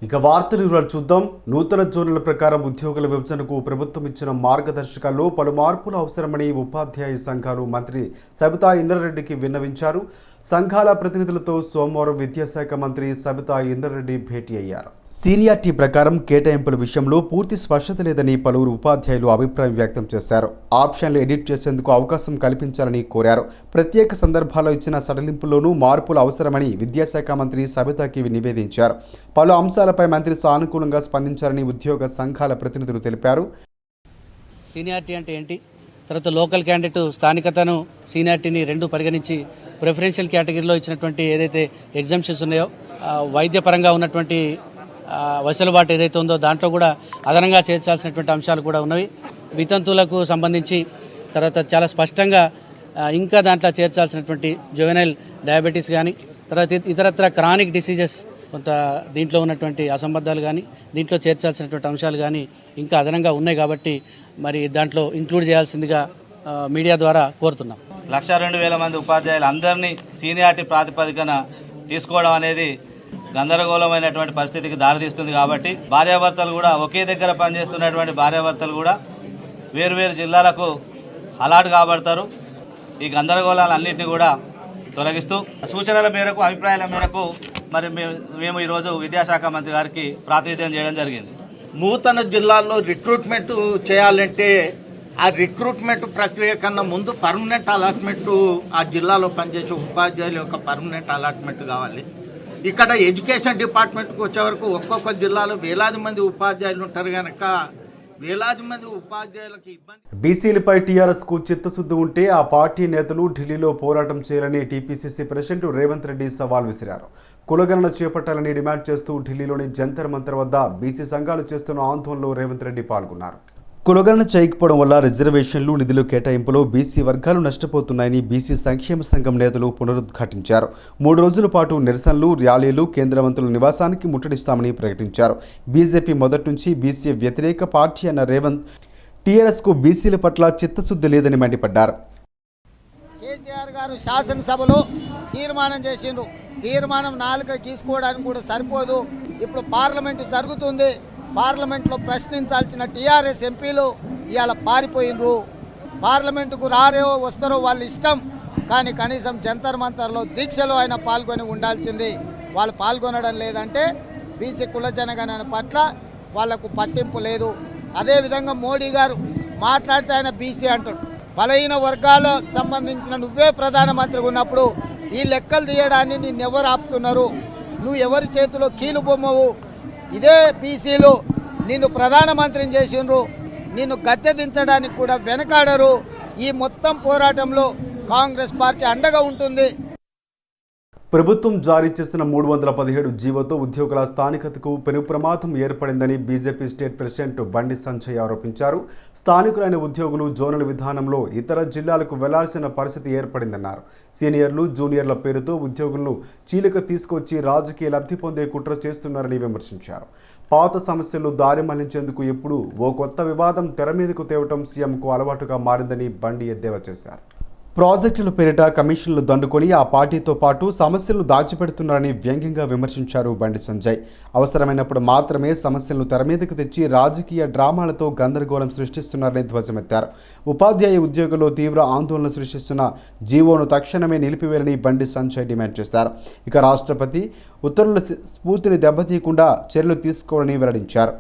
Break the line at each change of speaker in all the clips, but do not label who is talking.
ఇక వార్తలు వివరాలు చూద్దాం. నూతన జోన్ల ప్రకారం ఉద్యోగుల విభజనకు ప్రభుత్వం ఇచ్చిన మార్గదర్శకాల్లో పలు మార్పులు అవసరమని ఉపాధ్యాయ సంఘాలు మంత్రి సబితా ఇంద్రారెడ్డికి విన్నవించారు. సంఘాల ప్రతినిధులతో సోమవారం విద్యాశాఖ మంత్రి సబితా ఇంద్రారెడ్డి భేటీ అయ్యారు. సీనియారిటీ ప్రకారం కేటాయింపుల విషయంలో పూర్తి స్పష్టత లేదని పలువురు ఉపాధ్యాయులు అభిప్రాయం వ్యక్తం చేశారు. ఆప్షన్లు ఎడిట్ చేసేందుకు అవకాశం కల్పించాలని కోరారు. ప్రత్యేక సందర్భాల్లో ఇచ్చిన సడలింపుల్లోనూ మార్పులు అవసరమని విద్యాశాఖ మంత్రి సబితాకి నివేదించారు. పలు అంశాలపై మంత్రి సానుకూలంగా స్పందించారని ఉద్యోగ సంఘాల ప్రతినిధులు తెలిపారు.
సీనియారిటీ అంటే ఏంటి, తర్వాత లోకల్ క్యాండిడేట్ స్థానికతను సీనియారిటీని రెండు పరిగణించి ప్రిఫరెన్షియల్ కేటగిరీలో ఇచ్చినటువంటి ఏదైతే ఎగ్జామ్షన్స్ ఉన్నాయో వైద్యపరంగా ఉన్నటువంటి వెసులుబాటు ఏదైతే ఉందో దాంట్లో కూడా అదనంగా చేర్చాల్సినటువంటి అంశాలు కూడా ఉన్నవి. వితంతువులకు సంబంధించి తర్వాత చాలా స్పష్టంగా ఇంకా దాంట్లో చేర్చాల్సినటువంటి జువెనైల్ డయాబెటీస్ కానీ తర్వాత ఇతరత్ర క్రానిక్ డిసీజెస్ కొంత దీంట్లో ఉన్నటువంటి అసంబద్ధాలు కానీ దీంట్లో చేర్చాల్సినటువంటి అంశాలు కానీ ఇంకా అదనంగా ఉన్నాయి. కాబట్టి మరి దాంట్లో ఇంక్లూడ్ చేయాల్సిందిగా మీడియా ద్వారా కోరుతున్నాం.
1,02,000 మంది ఉపాధ్యాయులు అందరినీ సీనియారిటీ ప్రాతిపదికన తీసుకోవడం అనేది గందరగోళమైనటువంటి పరిస్థితికి దారితీస్తుంది. కాబట్టి భార్యాభర్తలు కూడా ఒకే దగ్గర పనిచేస్తున్నటువంటి భార్యాభర్తలు కూడా వేరువేరు జిల్లాలకు అలాట్ కాబడతారు. ఈ గందరగోళాలన్నింటినీ కూడా తొలగిస్తూ సూచనల మేరకు అభిప్రాయాల మేరకు మరి మేము ఈరోజు విద్యాశాఖ మంత్రి గారికి ప్రాతినిధ్యం చేయడం జరిగింది.
నూతన జిల్లాల్లో రిక్రూట్మెంట్ చేయాలంటే ఆ రిక్రూట్మెంట్ ప్రక్రియ కన్నా ముందు పర్మనెంట్ అలాట్మెంట్, ఆ జిల్లాలో పనిచేసే ఉపాధ్యాయుల యొక్క పర్మనెంట్ అలాట్మెంట్ కావాలి. ఇక్కడ ఎడ్యుకేషన్ డిపార్ట్మెంట్కి వచ్చే వరకు ఒక్కొక్క జిల్లాలో వేలాది మంది ఉపాధ్యాయులు ఉంటారు కనుక వేలాది మంది ఉపాధ్యాయులకు ఇబ్బంది.
బీసీలపై టీఆర్ఎస్కు చిత్తశుద్ధి ఉంటే ఆ పార్టీ నేతలు ఢిల్లీలో పోరాటం చేయాలని టీపీసీసీ ప్రెసిడెంట్ రేవంత్ రెడ్డి సవాల్ విసిరారు. కులగణన చేపట్టాలని డిమాండ్ చేస్తూ ఢిల్లీలోని జంతర్ మంతర్ వద్ద బీసీ సంఘాలు చేస్తున్న ఆందోళనలో రేవంత్ రెడ్డి పాల్గొన్నారు. కులగణన చేయకపోవడం వల్ల రిజర్వేషన్లు నిధులు కేటాయింపులో బీసీ వర్గాలు నష్టపోతున్నాయని బీసీ సంక్షేమ సంఘం నేతలు పునరుద్ఘాటించారు. 3 రోజుల పాటు నిరసనలు, ర్యాలీలు, కేంద్ర మంత్రుల నివాసానికి ముట్టడిస్తామని ప్రకటించారు. బీజేపీ మొదటి నుంచి బీసీ వ్యతిరేక పార్టీ అన్న రేవంత్ టీఆర్ఎస్కు బీసీల పట్ల చిత్తశుద్ధి లేదని మండిపడ్డారు.
కేసీఆర్ గారు శాసనసభలో తీర్మానం చేసిండ్రు. తీర్మానం 4 గీసుకోవడానికి కూడా సరిపోదు. ఇప్పుడు పార్లమెంటు జరుగుతుంది. పార్లమెంట్లో ప్రశ్నించాల్సిన టీఆర్ఎస్ ఎంపీలు ఇవాళ పారిపోయినరు. పార్లమెంటుకు రారో వస్తారో వాళ్ళ ఇష్టం, కానీ కనీసం జంతర్ మంతర్లో దీక్షలో ఆయన పాల్గొని ఉండాల్సింది. వాళ్ళు పాల్గొనడం లేదంటే బీసీ కుల జనగణన పట్ల వాళ్లకు పట్టింపు లేదు. అదేవిధంగా మోడీ గారు మాట్లాడితే ఆయన బీసీ అంటాడు. బలహీన వర్గాలకు సంబంధించిన నువ్వే ప్రధానమంత్రిగా ఉన్నప్పుడు ఈ లెక్కలు తీయడాన్ని నిన్నెవరు ఆపుతున్నారు? నువ్వు ఎవరి చేతిలో కీలు బొమ్మవు? ఇదే బీసీలు నిన్ను ప్రధానమంత్రిని చేసిండ్రు. నిన్ను గద్దె దించడానికి కూడా వెనకాడరు. ఈ మొత్తం పోరాటంలో కాంగ్రెస్ పార్టీ అండగా ఉంటుంది.
ప్రభుత్వం జారీ చేసిన 317 జీవోతో ఉద్యోగుల స్థానికతకు పెను ప్రమాదం ఏర్పడిందని BJP state president Bandi Sanjay ఆరోపించారు. స్థానికులైన ఉద్యోగులు జోనల్ విధానంలో ఇతర జిల్లాలకు వెళ్లాల్సిన పరిస్థితి ఏర్పడిందన్నారు. సీనియర్లు, జూనియర్ల పేరుతో ఉద్యోగులను చీలిక తీసుకొచ్చి రాజకీయ లబ్ధి పొందే కుట్ర చేస్తున్నారని విమర్శించారు. పాత సమస్యలు దారి మళ్లించేందుకు ఎప్పుడు ఓ కొత్త వివాదం తెర మీదకు తేవటం సీఎంకు అలవాటుగా మారిందని బండి ఎద్దేవా చేశారు. ప్రాజెక్టుల పేరిట కమిషన్లు దండుకొని ఆ పార్టీతో పాటు సమస్యలను దాచిపెడుతున్నారని వ్యంగ్యంగా విమర్శించారు బండి సంజయ్. అవసరమైనప్పుడు మాత్రమే సమస్యలను తెరమీదకు తెచ్చి రాజకీయ డ్రామాలతో గందరగోళం సృష్టిస్తున్నారని ధ్వజమెత్తారు. ఉపాధ్యాయ ఉద్యోగుల్లో తీవ్ర ఆందోళన సృష్టిస్తున్న జీవోను తక్షణమే నిలిపివేయాలని బండి సంజయ్ డిమాండ్ చేశారు. ఇక రాష్ట్రపతి ఉత్తర్వుల స్ఫూర్తిని దెబ్బతీయకుండా చర్యలు తీసుకోవాలని వెల్లడించారు.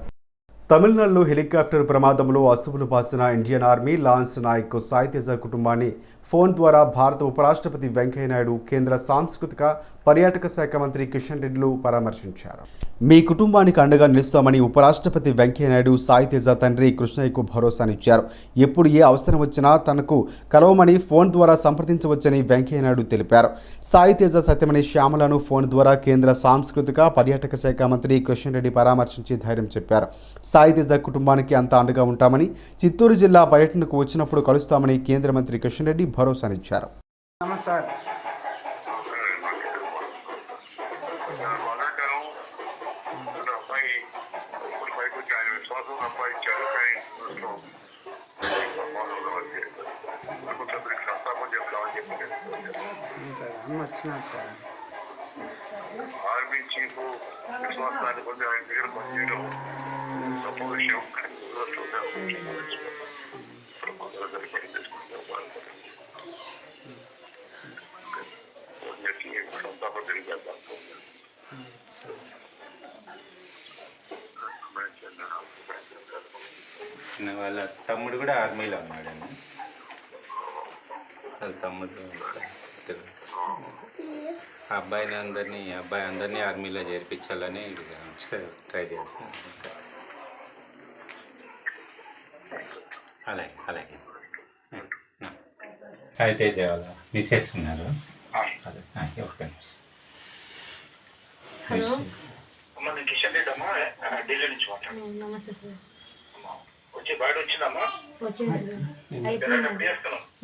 తమిళనాడులో హెలికాప్టర్ ప్రమాదంలో అసువులు బాసిన Indian Army lance naik Sai Teja కుటుంబాన్ని ఫోన్ ద్వారా భారత ఉపరాష్ట్రపతి వెంకయ్యనాయుడు, కేంద్ర సాంస్కృతిక పర్యాటక శాఖ మంత్రి కిషన్ రెడ్డిలు పరామర్శించారు. మీ కుటుంబానికి అండగా నిలుస్తామని ఉపరాష్ట్రపతి వెంకయ్యనాయుడు సాయి తేజ తండ్రి కృష్ణయ్యకు భరోసానిచ్చారు. ఎప్పుడు ఏ అవసరం వచ్చినా తనకు కలవమని ఫోన్ ద్వారా సంప్రదించవచ్చని వెంకయ్యనాయుడు తెలిపారు. సాయి తేజ సత్యమణి శ్యామలను ఫోన్ ద్వారా కేంద్ర సాంస్కృతిక పర్యాటక శాఖ మంత్రి కిషన్ రెడ్డి పరామర్శించి ధైర్యం చెప్పారు. సాయి తేజ కుటుంబానికి అంతా అండగా ఉంటామని, చిత్తూరు జిల్లా పర్యటనకు వచ్చినప్పుడు కలుస్తామని కేంద్ర మంత్రి కిషన్ రెడ్డి భరోసానిచ్చారు.
సార్ చీఫ్ విశ్వాసాన్ని పొంది ఆయన దగ్గర పనిచేయడం గొప్ప విషయం. కానీ ఇప్పుడు కొందరు పని చేసుకుంటే సొంత తిరిగేద్దాం.
వాళ్ళ తమ్ముడు కూడా ఆర్మీలో ఉన్నాడండి. వాళ్ళ తమ్ముడు అబ్బాయి అందరినీ ఆర్మీలో చేర్పించాలని ట్రై చేస్తాను. అలాగే అయితే వాళ్ళ మిసెస్ ఉన్నారు. ఓకే.
హలో కిషన్ రెడ్డి అమ్మా, ఢిల్లీ నుంచి మాట్లాడు.
నమస్తే సార్.
వచ్చి బయట వచ్చిందమ్మా?
వచ్చింది సార్. అయిపోయింది.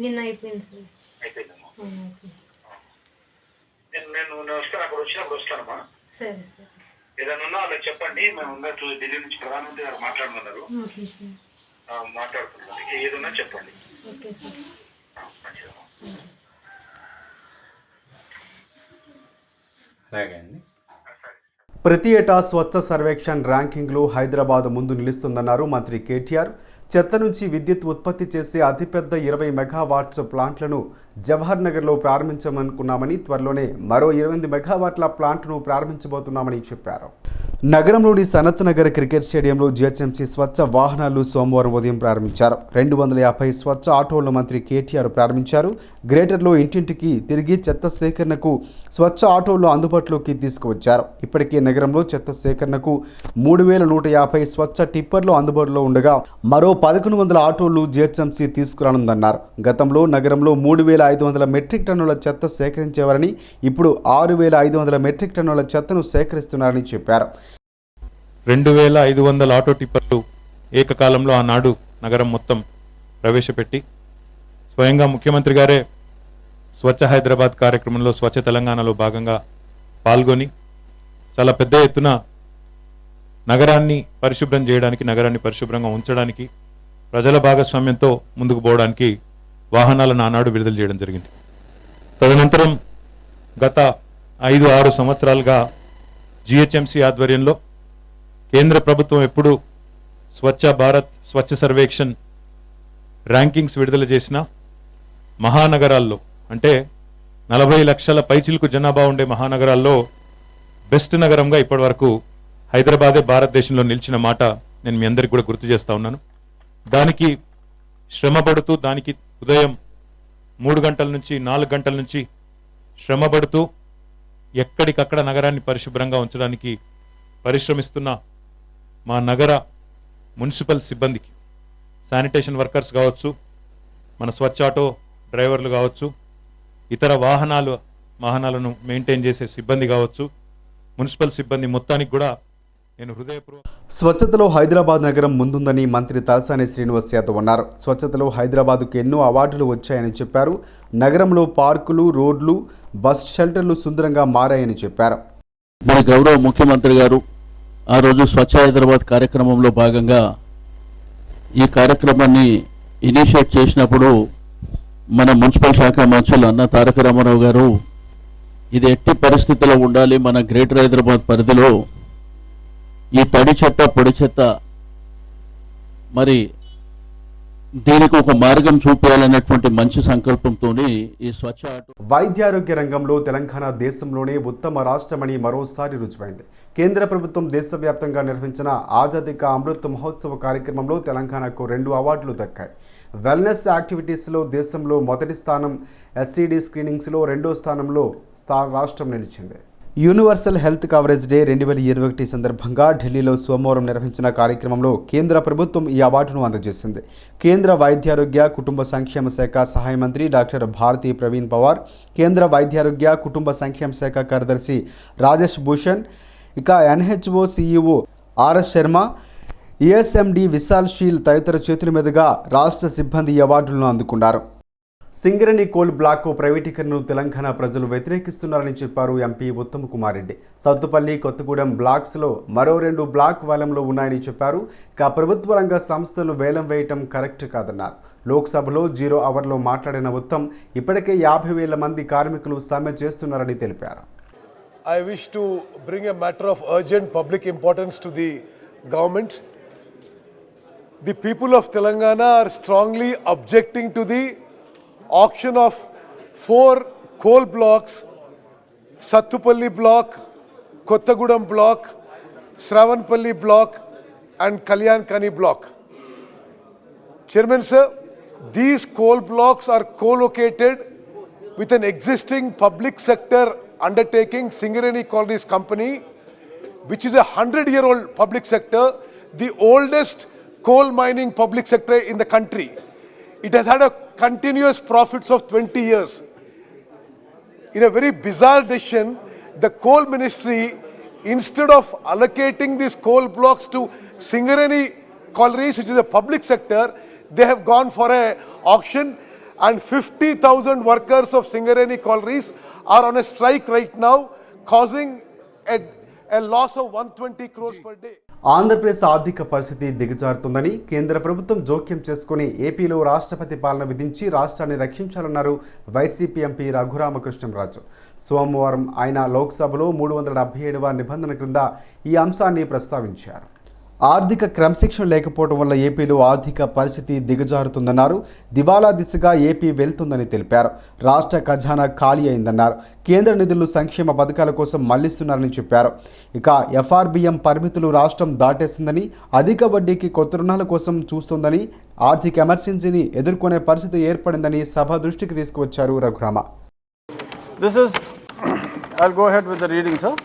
నిన్న అయిపోయింది సార్.
అయిపోయిందమ్మా. నేను వస్తాను, అక్కడ వచ్చినప్పుడు వస్తానమ్మా.
సరే సార్.
ఏదైనా ఉన్నా వాళ్ళకి చెప్పండి. మేము ఉన్నట్టు ఢిల్లీ నుంచి ప్రధానమంత్రి గారు మాట్లాడమన్నారు.
Okay sir.
మాట్లాడుతున్నాను. ఏదన్నా చెప్పండి.
Okay sir.
మంచిదమ్మా.
అలాగే అండి.
ప్రతి ఏటా స్వచ్ఛ సర్వేక్షణ్ ర్యాంకింగ్లో హైదరాబాద్ ముందు నిలుస్తుందన్నారు మంత్రి కేటీఆర్. చెత్త నుంచి విద్యుత్ ఉత్పత్తి చేసే అతిపెద్ద 20 మెగావాట్స్ ప్లాంట్లను జవహర్ నగర్లో ప్రారంభించామనుకున్నామని, త్వరలోనే మరో 20 మెగావాట్ల ప్లాంట్ను ప్రారంభించబోతున్నామని చెప్పారు. నగరంలోని సనత్ నగర్ క్రికెట్ స్టేడియంలో జీహెచ్ఎంసీ స్వచ్ఛ వాహనాలు సోమవారం ఉదయం ప్రారంభించారు. 250 స్వచ్ఛ ఆటోలను మంత్రి కేటీఆర్ ప్రారంభించారు. గ్రేటర్లో ఇంటింటికి తిరిగి చెత్త సేకరణకు స్వచ్ఛ ఆటోలు అందుబాటులోకి తీసుకువచ్చారు. ఇప్పటికే నగరంలో చెత్త సేకరణకు 3150 స్వచ్ఛ టిప్పర్లు అందుబాటులో ఉండగా మరో 1100 ఆటోలు జీహెచ్ఎంసీ తీసుకురానుందన్నారు. గతంలో నగరంలో 3500 మెట్రిక్ టన్నుల చెత్త సేకరించేవారని, ఇప్పుడు 6500 మెట్రిక్ టన్నుల చెత్తను సేకరిస్తున్నారని చెప్పారు.
2500 ఆటో టిప్పర్లు ఏకకాలంలో ఆనాడు నగరం మొత్తం ప్రవేశపెట్టి స్వయంగా ముఖ్యమంత్రి గారే స్వచ్ఛ హైదరాబాద్ కార్యక్రమంలో స్వచ్ఛ తెలంగాణలో భాగంగా పాల్గొని చాలా పెద్ద ఎత్తున నగరాన్ని పరిశుభ్రం చేయడానికి, నగరాన్ని పరిశుభ్రంగా ఉంచడానికి ప్రజల భాగస్వామ్యంతో ముందుకు పోవడానికి వాహనాలను ఆనాడు విడుదల చేయడం జరిగింది. తదనంతరం గత 5-6 సంవత్సరాలుగా జీహెచ్ఎంసీ ఆధ్వర్యంలో కేంద్ర ప్రభుత్వం ఎప్పుడు స్వచ్ఛ భారత్, స్వచ్ఛ సర్వేక్షణ్ ర్యాంకింగ్స్ విడుదల చేసిన మహానగరాల్లో, అంటే 40 లక్షల పైచిలకు జనాభా ఉండే మహానగరాల్లో బెస్ట్ నగరంగా ఇప్పటి వరకు హైదరాబాదే భారతదేశంలో నిలిచిన మాట నేను మీ అందరికీ కూడా గుర్తు చేస్తా ఉన్నాను. దానికి శ్రమపడుతూ, దానికి ఉదయం 3 గంటల నుంచి 4 గంటల నుంచి శ్రమపడుతూ ఎక్కడికక్కడ నగరాన్ని పరిశుభ్రంగా ఉంచడానికి పరిశ్రమిస్తున్న మా నగర మున్సిపల్ సిబ్బందికి, శానిటేషన్ వర్కర్స్ కావచ్చు, మన స్వచ్ఛ ఆటో డ్రైవర్లు కావచ్చు, ఇతర వాహనాలను మెయింటైన్ చేసే సిబ్బంది కావచ్చు, మున్సిపల్ సిబ్బంది మొత్తానికి కూడా నేను హృదయపూర్వక.
స్వచ్ఛతలో హైదరాబాద్ నగరం ముందుందని మంత్రి తలసాని శ్రీనివాస్ యాదవ్ అన్నారు. స్వచ్ఛతలో హైదరాబాద్కు ఎన్నో అవార్డులు వచ్చాయని చెప్పారు. నగరంలో పార్కులు, రోడ్లు, బస్ షెల్టర్లు సుందరంగా మారాయని చెప్పారు.
మన గౌరవ ముఖ్యమంత్రి గారు ఆ రోజు స్వచ్ఛ హైదరాబాద్ కార్యక్రమంలో భాగంగా ఈ కార్యక్రమాన్ని ఇనిషియేట్ చేసినప్పుడు మన మున్సిపల్ శాఖ మంత్రులు అన్న తారక రామారావు గారు ఇది ఎట్టి పరిస్థితుల్లో ఉండాలి, మన గ్రేటర్ హైదరాబాద్ పరిధిలో ఈ తడి చెత్త, పొడి చెత్త మరి దీనికి ఒక మార్గం చూపించాలన్నటువంటి మంచి సంకల్పంతో ఈ స్వచ్ఛ ఆటో.
వైద్యారోగ్య రంగంలో తెలంగాణ దేశంలోనే ఉత్తమ రాష్ట్రమని మరోసారి రుజువైంది. కేంద్ర ప్రభుత్వం దేశవ్యాప్తంగా నిర్వహించిన ఆజాదీ కా అమృత్ మహోత్సవ్ కార్యక్రమంలో తెలంగాణకు 2 అవార్డులు దక్కాయి. వెల్నెస్ యాక్టివిటీస్లో దేశంలో మొదటి స్థానం, ఎస్సీడీ స్క్రీనింగ్స్లో 2వ స్థానంలో రాష్ట్రం నిలిచింది. యూనివర్సల్ హెల్త్ కవరేజ్ డే 2021 సందర్భంగా ఢిల్లీలో సోమవారం నిర్వహించిన కార్యక్రమంలో కేంద్ర ప్రభుత్వం ఈ అవార్డును అందజేసింది. కేంద్ర వైద్యారోగ్య కుటుంబ సంక్షేమ శాఖ సహాయ మంత్రి డాక్టర్ భారతి ప్రవీణ్ పవార్, కేంద్ర వైద్యారోగ్య కుటుంబ సంక్షేమ శాఖ కార్యదర్శి రాజేష్ భూషణ్, ఇక NHO CEO RS Sharma, ESMD Vishal Sheel తదితర చేతుల మీదుగా రాష్ట్ర సిబ్బంది ఈ అవార్డులను అందుకున్నారు. సింగరేణి కోల్ బ్లాక్ ప్రైవేటీకరణను తెలంగాణ ప్రజలు వ్యతిరేకిస్తున్నారని చెప్పారు ఎంపీ ఉత్తమ్ కుమార్ రెడ్డి. సత్తుపల్లి, కొత్తగూడెం బ్లాక్స్లో మరో 2 బ్లాక్ వేలంలో ఉన్నాయని చెప్పారు. ఇక ప్రభుత్వ రంగ సంస్థలు వేలం వేయటం కరెక్ట్ కాదన్నారు. లోక్సభలో 0 అవర్లో మాట్లాడిన ఉత్తమ్ ఇప్పటికే 50,000 మంది కార్మికులు సమ్మె చేస్తున్నారని తెలిపారు.
I wish to bring a matter of urgent public importance to the government. The people of Telangana are strongly objecting to the auction of 4 coal blocks, Sattupalli block, Kottagudam block, Sravanpalli block and Kalyankani block. Chairman sir, these coal blocks are co-located with an existing public sector undertaking, Singareni Collieries Company, which is a 100-year-old public sector, the oldest coal mining public sector in the country. It has had a continuous profits of 20 years. In a very bizarre decision, the coal ministry, instead of allocating these coal blocks to Singareni Collieries, which is a public sector, they have gone for an auction, and 50,000 workers of Singareni Collieries are on a strike right now, causing a loss of 120 crores per day.
Andhra Pradesh ఆర్థిక పరిస్థితి దిగజారుతుందని కేంద్ర ప్రభుత్వం జోక్యం చేసుకుని ఏపీలో రాష్ట్రపతి పాలన విధించి రాష్ట్రాన్ని రక్షించాలన్నారు వైసీపీ ఎంపీ రఘురామకృష్ణంరాజు. సోమవారం ఆయన లోక్సభలో 377వ నిబంధన క్రింద ఈ అంశాన్ని ప్రస్తావించారు. ఆర్థిక క్రమశిక్షణ లేకపోవడం వల్ల ఏపీలో ఆర్థిక పరిస్థితి దిగజారుతుందన్నారు. దివాలా దిశగా ఏపీ వెళ్తుందని తెలిపారు. రాష్ట్ర ఖజానా ఖాళీ అయిందన్నారు. కేంద్ర నిధులు సంక్షేమ పథకాల కోసం మళ్లిస్తున్నారని చెప్పారు. ఇక ఎఫ్ఆర్బిఎం పరిమితులు రాష్ట్రం దాటేసిందని, అధిక వడ్డీకి కొత్త రుణాల కోసం చూస్తోందని, ఆర్థిక ఎమర్జెన్సీని ఎదుర్కొనే పరిస్థితి ఏర్పడిందని సభ దృష్టికి తీసుకువచ్చారు Raghurama.
I'll go ahead with the reading, sir.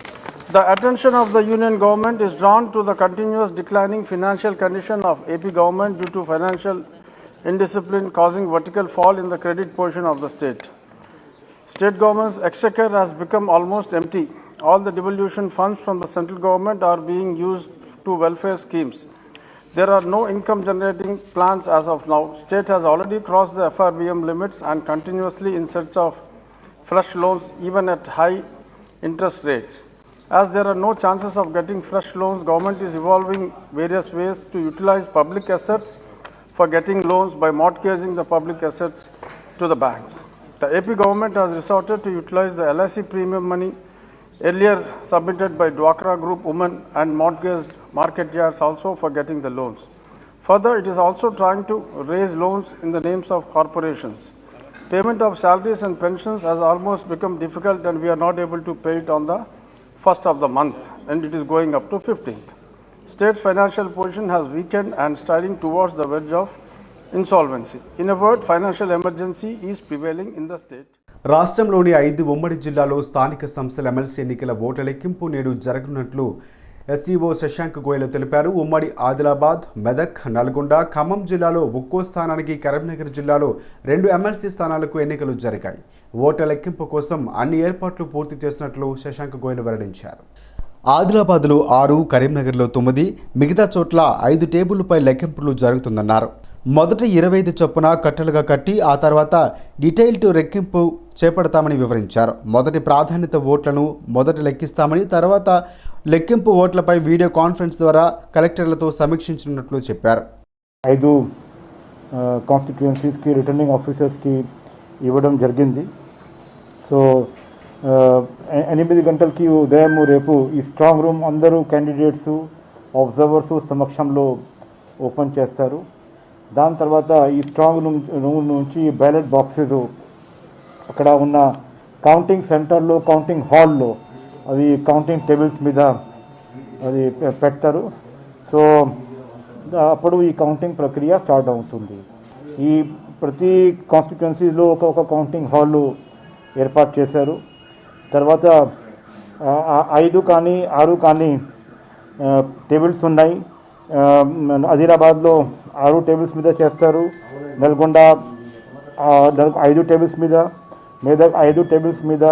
The attention of the Union government is drawn to the continuous declining financial condition of AP government due to financial indiscipline causing vertical fall in the credit portion of the state. State government's exchequer has become almost empty. All the devolution funds from the central government are being used to welfare schemes. There are no income generating plans as of now. State has already crossed the FRBM limits and continuously in search of fresh loans even at high interest rates. As there are no chances of getting fresh loans, government is evolving various ways to utilize public assets for getting loans by mortgaging the public assets to the banks. The AP government has resorted to utilize the LIC premium money earlier submitted by Dwakra Group women and mortgaged market yards also for getting the loans. Further, it is also trying to raise loans in the names of corporations. Payment of salaries and pensions has almost become difficult and we are not able to pay it on the first of the month and it is going up to 15th. State's financial position has weakened and striding towards the verge of insolvency. In a word, financial emergency is prevailing in the state.
రాష్ట్రంలోని 5 ఉమ్మడి జిల్లాలో స్థానిక సంస్థల MLC ఎన్నికల ఓట్ల లెక్కింపు నేడు జరగనున్నట్లు SEO Shashank Goyal తెలిపారు. ఉమ్మడి ఆదిలాబాద్, మెదక్, నల్గొండ, ఖమ్మం జిల్లాలో ఒక్కో స్థానానికి, కరీంనగర్ జిల్లాలో 2 ఎమ్మెల్సీ స్థానాలకు ఎన్నికలు జరిగాయి. ఓట్ల లెక్కింపు కోసం అన్ని ఏర్పాట్లు పూర్తి చేసినట్లు శశాంక్ గోయల్ వెల్లడించారు. ఆదిలాబాద్లో 6, కరీంనగర్లో 9, మిగతా చోట్ల 5 టేబుళ్లపై లెక్కింపులు జరుగుతుందన్నారు. మొదట 25 చొప్పున కట్టలుగా కట్టి ఆ తర్వాత డీటెయిల్డ్ లెక్కింపు చేపడతామని వివరించారు. మొదటి ప్రాధాన్యత ఓట్లను మొదట లెక్కిస్తామని, తర్వాత లెక్కింపు ఓట్లపై వీడియో కాన్ఫరెన్స్ ద్వారా కలెక్టర్లతో సమీక్షించనున్నట్లు చెప్పారు.
5 కాన్స్టిట్యుయెన్సీస్కి రిటర్నింగ్ ఆఫీసర్స్కి ఇవ్వడం జరిగింది. సో 8 గంటలకి ఉదయం రేపు ఈ స్ట్రాంగ్ రూమ్ అందరూ క్యాండిడేట్స్ అబ్జర్వర్స్ సమక్షంలో ఓపెన్ చేస్తారు. దాని తర్వాత ఈ స్ట్రాంగ్ రూమ్ నుంచి బ్యాలెట్ బాక్సెస్ అక్కడ ఉన్న కౌంటింగ్ సెంటర్లో, కౌంటింగ్ హాల్లో అవి కౌంటింగ్ టేబుల్స్ మీద అది పెడతారు. సో అప్పుడు ఈ కౌంటింగ్ ప్రక్రియ స్టార్ట్ అవుతుంది. ఈ ప్రతి కాన్స్టిట్యుయెన్సీలో ఒక కౌంటింగ్ హాల్ ఏర్పాటు చేశారు. తర్వాత 5 కానీ 6 కానీ టేబుల్స్ ఉన్నాయి. ఆదిలాబాద్లో 6 టేబుల్స్ మీద చేస్తారు, నల్గొండ 5 టేబుల్స్ మీద, మెదక్ 5 టేబుల్స్ మీద,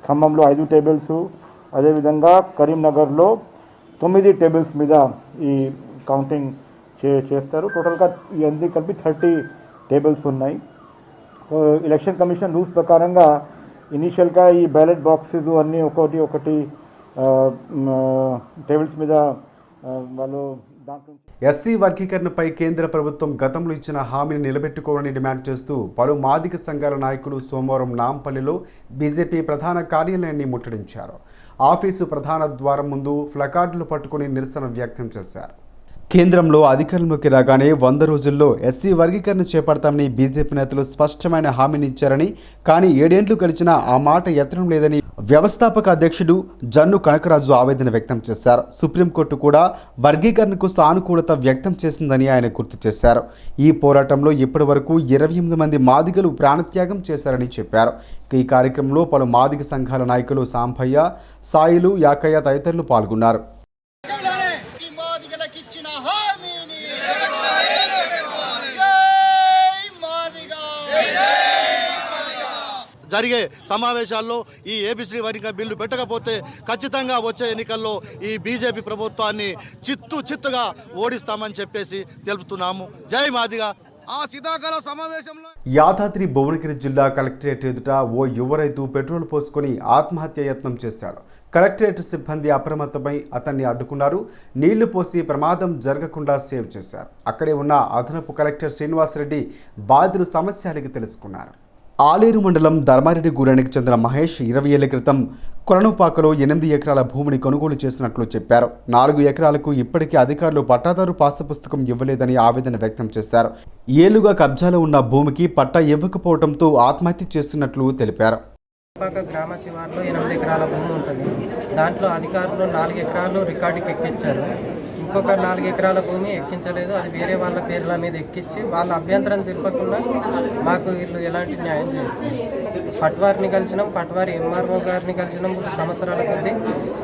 ఖమ్మంలో 5 టేబుల్స్, అదేవిధంగా కరీంనగర్లో 9 టేబుల్స్ మీద ఈ కౌంటింగ్ చేస్తారు. టోటల్గా ఇవన్నీ కలిపి 30 టేబుల్స్ ఉన్నాయి. సో ఎలక్షన్ కమిషన్ రూల్స్ ప్రకారంగా ఇనీషియల్గా ఈ బ్యాలెట్ బాక్సెస్ అన్నీ ఒకటి టేబుల్స్ మీద వాళ్ళు దాంట్లో
ఎస్సీ వర్గీకరణపై కేంద్ర ప్రభుత్వం గతంలో ఇచ్చిన హామీని నిలబెట్టుకోవాలని డిమాండ్ చేస్తూ పలు మాదిగ సంఘాల నాయకులు సోమవారం నాంపల్లిలో బీజేపీ ప్రధాన కార్యాలయాన్ని ముట్టడించారు. ఆఫీసు ప్రధాన ద్వారం ముందు ప్లకార్డులు పట్టుకుని నిరసన వ్యక్తం చేశారు. కేంద్రంలో అధికారంలోకి రాగానే 100 రోజుల్లో ఎస్సీ వర్గీకరణ చేపడతామని బీజేపీ నేతలు స్పష్టమైన హామీని ఇచ్చారని, కానీ 7 ఏళ్లు గడిచినా ఆ మాట ఎత్తడం లేదని వ్యవస్థాపక అధ్యక్షుడు జన్ను కనకరాజు ఆవేదన వ్యక్తం చేశారు. సుప్రీంకోర్టు కూడా వర్గీకరణకు సానుకూలత వ్యక్తం చేసిందని ఆయన గుర్తు చేశారు. ఈ పోరాటంలో ఇప్పటి వరకు 28 మంది మాదిగలు ప్రాణత్యాగం చేశారని చెప్పారు. ఈ కార్యక్రమంలో పలు మాదిగ సంఘాల నాయకులు సాంభయ్య, సాయిలు, యాకయ్య తదితరులు పాల్గొన్నారు.
జరిగే సమావేశాల్లో ఈ ఏబిసిడి వర్గీకరణ బిల్లు పెట్టకపోతే ఖచ్చితంగా వచ్చే ఎన్నికల్లో ఈ బీజేపీ ప్రభుత్వాన్ని చిత్తుగా ఓడిస్తామని చెప్పేసి తెలుపుతున్నాము. జై మాదిగా. ఆ శీతాకాల సమావేశంలో
యాదాద్రి భువనగిరి జిల్లా కలెక్టరేట్ ఎదుట ఓ యువ రైతు పెట్రోల్ పోసుకొని ఆత్మహత్య యత్నం చేశాడు. కలెక్టరేట్ సిబ్బంది అప్రమత్తమై అతన్ని అడ్డుకున్నారు. నీళ్లు పోసి ప్రమాదం జరగకుండా సేవ్ చేశారు. అక్కడే ఉన్న అదనపు కలెక్టర్ శ్రీనివాసరెడ్డి బాధితుల సమస్య అడిగి తెలుసుకున్నారు. ఆలేరు మండలం ధర్మారెడ్డి గూడానికి చెందిన మహేష్ 20 ఏళ్ల క్రితం కొలనుపాకలో 8 ఎకరాల భూమిని కొనుగోలు చేసినట్లు చెప్పారు. 4 ఎకరాలకు ఇప్పటికీ అధికారులు పట్టాదారు పాస్ పుస్తకం ఇవ్వలేదని ఆవేదన వ్యక్తం చేశారు. ఏళ్లుగా కబ్జాలో ఉన్న భూమికి పట్టా ఇవ్వకపోవడంతో ఆత్మహత్య చేస్తున్నట్లు తెలిపారు.
గ్రామ శివార్లో 8 ఎకరాల భూమి ఉంటుంది. దాంట్లో అధికారులు 4 ఎకరాలు రికార్డుకి ఎక్కించారు. ఇంకొక 4 ఎకరాల భూమి ఎక్కించలేదు. అది వేరే వాళ్ళ పేర్ల మీద ఎక్కించి వాళ్ళ అభ్యంతరం తెలిపకుండా మాకు వీళ్ళు ఎలాంటి న్యాయం చేయలేదు. పట్వారిని కలిసినాం, పట్వారి ఎంఆర్ఓ గారిని కలిసినాం. 3 సంవత్సరాల కొద్దీ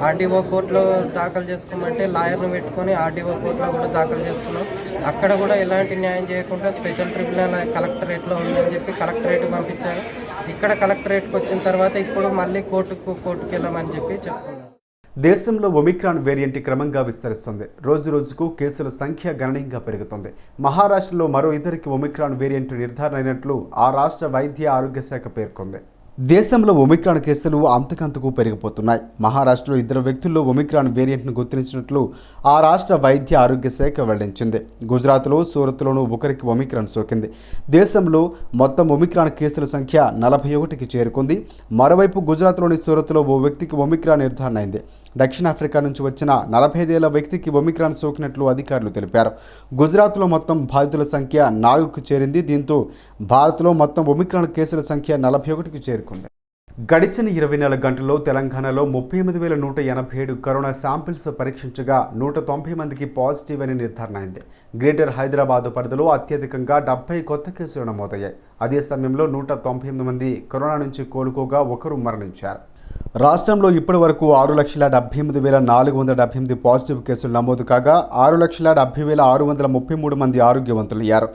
ఆర్డీఓ కోర్టులో దాఖలు చేసుకోమంటే లాయర్ను పెట్టుకొని ఆర్డీఓ కోర్టులో కూడా దాఖలు చేసుకున్నాం. అక్కడ కూడా ఎలాంటి న్యాయం చేయకుండా స్పెషల్ ట్రిబ్యునల్ కలెక్టరేట్లో ఉందని చెప్పి కలెక్టరేట్కి పంపించారు. ఇక్కడ కలెక్టరేట్కి వచ్చిన తర్వాత ఇప్పుడు మళ్ళీ కోర్టుకి వెళ్ళమని చెప్పి చెప్తున్నారు.
దేశంలో ఒమిక్రాన్ వేరియంట్ క్రమంగా విస్తరిస్తుంది. రోజు రోజుకు కేసుల సంఖ్య గణనీయంగా పెరుగుతుంది. మహారాష్ట్రలో మరో 2 ఒమిక్రాన్ వేరియంట్ నిర్ధారణ అయినట్లు ఆ రాష్ట్ర వైద్య ఆరోగ్య శాఖ పేర్కొంది. దేశంలో ఒమిక్రాన్ కేసులు అంతకంతకు పెరిగిపోతున్నాయి. మహారాష్ట్రలో 2 వ్యక్తుల్లో ఒమిక్రాన్ వేరియంట్ను గుర్తించినట్లు ఆ రాష్ట్ర వైద్య ఆరోగ్య శాఖ వెల్లడించింది. గుజరాత్లో, సూరత్లోనూ ఒకరికి ఒమిక్రాన్ సోకింది. దేశంలో మొత్తం ఒమిక్రాన్ కేసుల సంఖ్య 41కి చేరుకుంది. మరోవైపు గుజరాత్లోని సూరత్లో ఓ వ్యక్తికి ఒమిక్రాన్ నిర్ధారణ అయింది. దక్షిణాఫ్రికా నుంచి వచ్చిన 45 ఏళ్ల వ్యక్తికి ఒమిక్రాన్ సోకినట్లు అధికారులు తెలిపారు. గుజరాత్లో మొత్తం బాధితుల సంఖ్య 4కు చేరింది. దీంతో భారత్లో మొత్తం ఒమిక్రాన్ కేసుల సంఖ్య 41కి చేరుకుంది. గడిచిన 24 గంటల్లో తెలంగాణలో 38,187 కరోనా శాంపిల్స్ పరీక్షించగా 190 మందికి పాజిటివ్ అని నిర్ధారణ అయింది. గ్రేటర్ హైదరాబాద్ పరిధిలో అత్యధికంగా 70 కొత్త కేసులు నమోదయ్యాయి. అదే సమయంలో 198 మంది కరోనా నుంచి కోలుకోగా 1 మరణించారు. రాష్ట్రంలో ఇప్పటి వరకు 6,78,478 పాజిటివ్ కేసులు నమోదు కాగా 6,70,633 మంది ఆరోగ్యవంతులయ్యారు.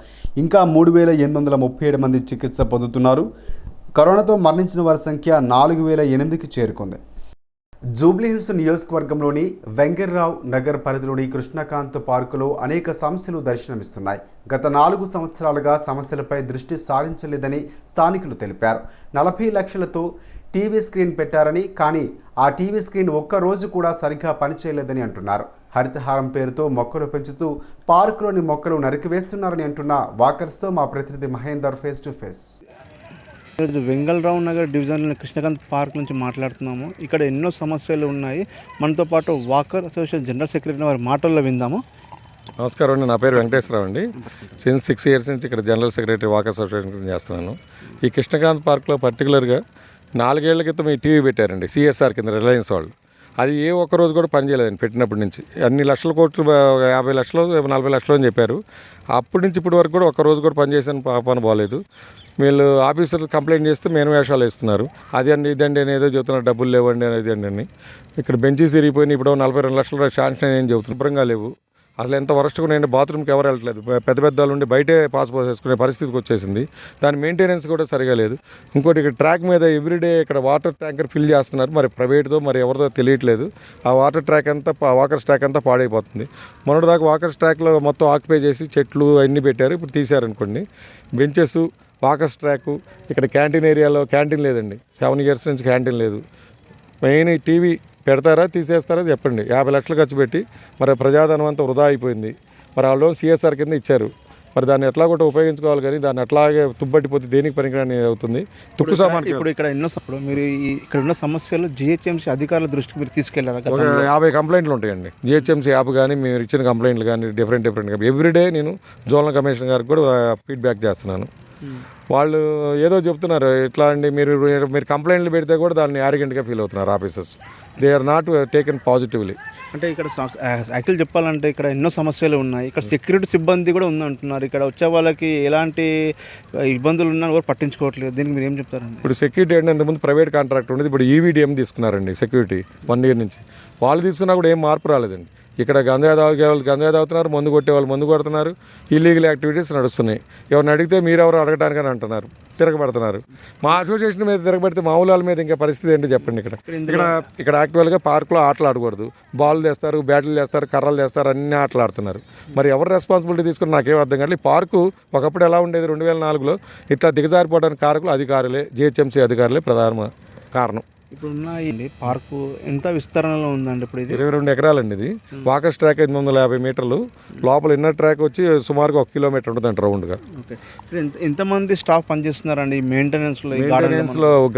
ఇంకా 3,837 మంది చికిత్స పొందుతున్నారు. కరోనాతో మరణించిన వారి సంఖ్య 4,008కి చేరుకుంది. జూబ్లీహిల్స్ నియోజకవర్గంలోని వెంకర్రావు నగర్ పరిధిలోని కృష్ణకాంత్ పార్కులో అనేక సమస్యలు దర్శనమిస్తున్నాయి. గత 4 సంవత్సరాలుగా సమస్యలపై దృష్టి సారించలేదని స్థానికులు తెలిపారు. 40 లక్షలతో టీవీ స్క్రీన్ పెట్టారని, కానీ ఆ టీవీ స్క్రీన్ ఒక్క రోజు కూడా సరిగ్గా పనిచేయలేదని అంటున్నారు. హరితహారం పేరుతో మొక్కలు పెంచుతూ పార్కులోని మొక్కలు నరికివేస్తున్నారని అంటున్న వాకర్స్తో మా ప్రతినిధి Mahender face to face.
Vengalrao Nagar డివిజన్లోని కృష్ణకాంత్ పార్క్ నుంచి మాట్లాడుతున్నాము. ఇక్కడ ఎన్నో సమస్యలు ఉన్నాయి. మనతో పాటు వాకర్ అసోసియేషన్ జనరల్ సెక్రటరీ వారి మాటల్లో విందాము.
నమస్కారం అండి, నా పేరు వెంకటేశ్వరరావు అండి. సిన్స్ 6 ఇయర్స్ నుంచి ఇక్కడ జనరల్ సెక్రటరీ వాకర్ అసోసియేషన్ చేస్తున్నాను. ఈ కృష్ణకాంత్ పార్క్లో పర్టికులర్గా 4 ఏళ్ల క్రితం ఈ టీవీ పెట్టారండి, సిఎస్ఆర్ కింద రిలయన్స్ వాళ్ళు. అది ఏ ఒక్క రోజు కూడా పనిచేయలేదండి పెట్టినప్పటి నుంచి. అన్ని లక్షల కోట్లు 50 లక్షలు 40 లక్షలు అని చెప్పారు. అప్పటి నుంచి ఇప్పటి వరకు కూడా ఒక్క రోజు కూడా పనిచేసిన పని బాగలేదు. వీళ్ళు ఆఫీసర్లు కంప్లైంట్ చేస్తే మేను వేషాలు ఇస్తున్నారు. అది అండి ఇదండి అని ఏదో చెబుతున్నారు, డబ్బులు లేవండి అనేది అండి అని. ఇక్కడ బెంచీస్ ఇరిగిపోయినాయి. ఇప్పుడు 42 లక్షల శాంక్షన్ ఏం చెబుతున్నారు, శుభ్రంగా లేవు. అసలు ఎంత వరస్ట్గా ఉన్నాయండి, బాత్రూమ్కి ఎవరు వెళ్ళట్లేదు. పెద్ద పెద్ద వాళ్ళు ఉండి బయటే పాస్ వేసుకునే పరిస్థితికి వచ్చేసింది. దాని మెయింటెనెన్స్ కూడా సరిగా లేదు. ఇంకోటి ఇక్కడ ట్రాక్ మీద ఎవ్రీడే ఇక్కడ వాటర్ ట్యాంకర్ ఫిల్ చేస్తున్నారు. మరి ప్రైవేట్తో మరి ఎవరితో తెలియట్లేదు. ఆ వాటర్ ట్రాక్ అంతా వాకర్స్ ట్రాక్ అంతా పాడైపోతుంది. మొన్నటిదాకా వాకర్స్ ట్రాక్లో మొత్తం ఆక్యుపై చేసి చెట్లు అన్నీ పెట్టారు. ఇప్పుడు తీశారనుకోండి. బెంచెస్, వాకర్స్ ట్రాకు, ఇక్కడ క్యాంటీన్ ఏరియాలో క్యాంటీన్ లేదండి. 7 ఇయర్స్ నుంచి క్యాంటీన్ లేదు. మెయిన్ టీవీ పెడతారా తీసేస్తారా చెప్పండి. 50 లక్షలు ఖర్చు పెట్టి మరి ప్రజాధనం అంతా వృధా అయిపోయింది. మరి వాళ్ళు సిఎస్ఆర్ కింద ఇచ్చారు. మరి దాన్ని ఎట్లా కూడా ఉపయోగించుకోవాలి, కానీ దాన్ని అట్లాగే తుబ్బట్టిపోతే దేనికి పనికిరాని అవుతుంది. తుక్కు సామాన్
ఇప్పుడు ఇక్కడ మీరు ఇక్కడ ఉన్న సమస్యలు జిహెచ్ఎంసీ అధికారుల దృష్టికి మీరు తీసుకెళ్లారా?
ఒక 50 కంప్లైంట్లు ఉంటాయండి. జిహెచ్ఎంసీ యాప్ కానీ మీరు ఇచ్చిన కంప్లైంట్లు కానీ డిఫరెంట్ ఎవ్రీడే నేను జోనల్ కమిషనర్ గారికి కూడా ఫీడ్బ్యాక్ చేస్తున్నాను. వాళ్ళు ఏదో చెప్తున్నారు, ఎట్లా అండి మీరు కంప్లైంట్లు పెడితే కూడా దాన్ని యారిగెంట్గా ఫీల్ అవుతున్నారు officers. They are not taken positively.
అంటే ఇక్కడ యాక్చువల్ చెప్పాలంటే ఇక్కడ ఎన్నో సమస్యలు ఉన్నాయి. ఇక్కడ సెక్యూరిటీ సిబ్బంది కూడా ఉందంటున్నారు. ఇక్కడ వచ్చే వాళ్ళకి ఎలాంటి ఇబ్బందులు ఉన్నా కూడా పట్టించుకోవట్లేదు. దీనికి మీరు ఏం చెప్తారండి?
ఇప్పుడు సెక్యూరిటీ అంటే ఇంతకుముందు ప్రైవేట్ కాంట్రాక్ట్ ఉండేది, ఇప్పుడు ఈవీడిఎం తీసుకున్నారండి సెక్యూరిటీ 1 year నుంచి. వాళ్ళు తీసుకున్నా కూడా ఏం మార్పు రాలేదండి. ఇక్కడ గంజాయి తాగుతున్నారు, మందు కొట్టే వాళ్ళు మందు కొడుతున్నారు, ఇల్లీగల్ యాక్టివిటీస్ నడుస్తున్నాయి. ఎవరిని అడిగితే మీరెవరు అడగడానికని అంటున్నారు, తిరగబడుతున్నారు. మా అసోసియేషన్ మీద తిరగబడితే మా ఊళ్ళ మీద ఇంకా పరిస్థితి ఏంటో చెప్పండి. ఇక్కడ యాక్చువల్గా పార్కులో ఆటలు ఆడకూడదు, బాల్ తెస్తారు, బ్యాట్లు తెస్తారు, కర్రలు తెస్తారు, అన్ని ఆటలు ఆడుతున్నారు. మరి ఎవరు రెస్పాన్సిబిలిటీ తీసుకుని నాకేం అర్థం కాదు. ఈ పార్కు ఒకప్పుడు ఎలా ఉండేది, 2004లో ఇట్లా దిగజారిపోవడానికి కారకులు అధికారులే, జిహెచ్ఎంసీ అధికారులే ప్రధాన కారణం.
ఇప్పుడు ఉన్నాయండి పార్కు ఎంత విస్తరణలో ఉందండి? ఇప్పుడు ఇది
22 ఎకరాలండి. ఇది వాకర్స్ ట్రాక్ 850 మీటర్లు, లోపల ఇన్నర్ ట్రాక్ వచ్చి సుమారుగా 1 కిలోమీటర్ ఉంటుందండి రౌండ్గా.
ఓకే. ఎంతమంది స్టాఫ్ పనిచేస్తున్నారండి మెయింటెనెన్స్లో?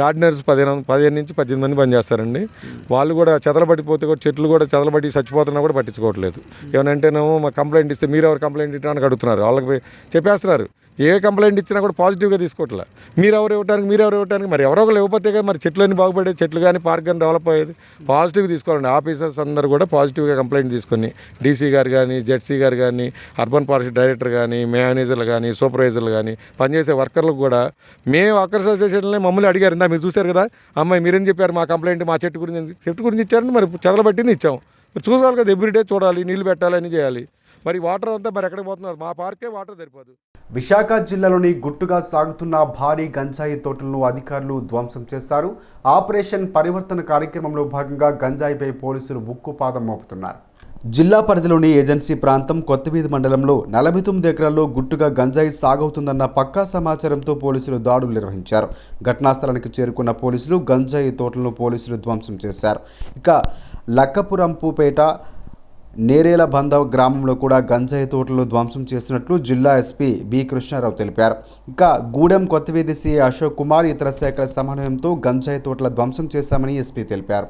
గార్డెనర్స్ 15 నుంచి 18 మంది పనిచేస్తారండి. వాళ్ళు కూడా చెదలబడిపోతే కూడా చెట్లు కూడా చెదలబడి చచ్చిపోతున్నా కూడా పట్టించుకోవట్లేదు. ఏమనంటేనేమో మా కంప్లైంట్ ఇస్తే మీరు ఎవరు కంప్లైంట్ ఇవ్వడానికి అడుగుతున్నారు. వాళ్ళకి చెప్పేస్తున్నారు, ఏ కంప్లైంట్ ఇచ్చినా కూడా పాజిటివ్గా తీసుకోవట్లే. మీరు ఎవరు ఇవ్వడానికి మరి ఎవరో ఒకరు ఇవ్వకపోతే మరి చెట్లన్నీ బాగుపడేది, చెట్లు కానీ పార్క్ కానీ డెవలప్ అయ్యేది. పాజిటివ్గా తీసుకోవాలండి. ఆఫీసర్స్ అందరూ కూడా పాజిటివ్గా కంప్లైంట్ తీసుకొని డీసీ గారు కానీ, జెడ్సీ గారు కానీ, అర్బన్ ఫారెస్ట్ డైరెక్టర్ కానీ, మేనేజర్లు కానీ, సూపర్వైజర్లు కానీ, పనిచేసే వర్కర్లకు కూడా మేము వర్కర్స్ అసోసియేషన్లో మమ్మల్ని అడిగారు. మీరు చూశారు కదా అమ్మాయి, మీరేం చెప్పారు మా కంప్లైంట్ మా చెట్టు గురించి ఇచ్చారని మరి చదలబట్టింది ఇచ్చాం. చూడాలి కదా, ఎవ్రీడే చూడాలి, నీళ్ళు పెట్టాలి, అని చేయాలి. మరి వాటర్ అంతా మరి ఎక్కడికి పోతున్నారు? మా పార్కే వాటర్ సరిపోదు.
విశాఖ జిల్లాలోని గుట్టుగా సాగుతున్న భారీ గంజాయి తోటలను అధికారులు ధ్వంసం చేశారు. ఆపరేషన్ పరివర్తన కార్యక్రమంలో భాగంగా గంజాయిపై పోలీసులు ఉక్కుపాదం మోపుతున్నారు. జిల్లా పరిధిలోని ఏజెన్సీ ప్రాంతం కొత్తవీధి మండలంలో 49 ఎకరాల్లో గుట్టుగా గంజాయి సాగవుతుందన్న పక్కా సమాచారంతో పోలీసులు దాడులు నిర్వహించారు. ఘటనా స్థలానికి చేరుకున్న పోలీసులు గంజాయి తోటలను ధ్వంసం చేశారు. ఇక లక్కపురంపుపేట నేరేల బంద గ్రామంలో కూడా గంజాయి తోటలు ధ్వంసం చేస్తున్నట్లు జిల్లా ఎస్పీ బి కృష్ణారావు తెలిపారు. ఇక గూడెం కొత్తవీధి సిఐ అశోక్ కుమార్ ఇతర శాఖల సమన్వయంతో గంజాయి తోటల ధ్వంసం చేశామని ఎస్పీ తెలిపారు.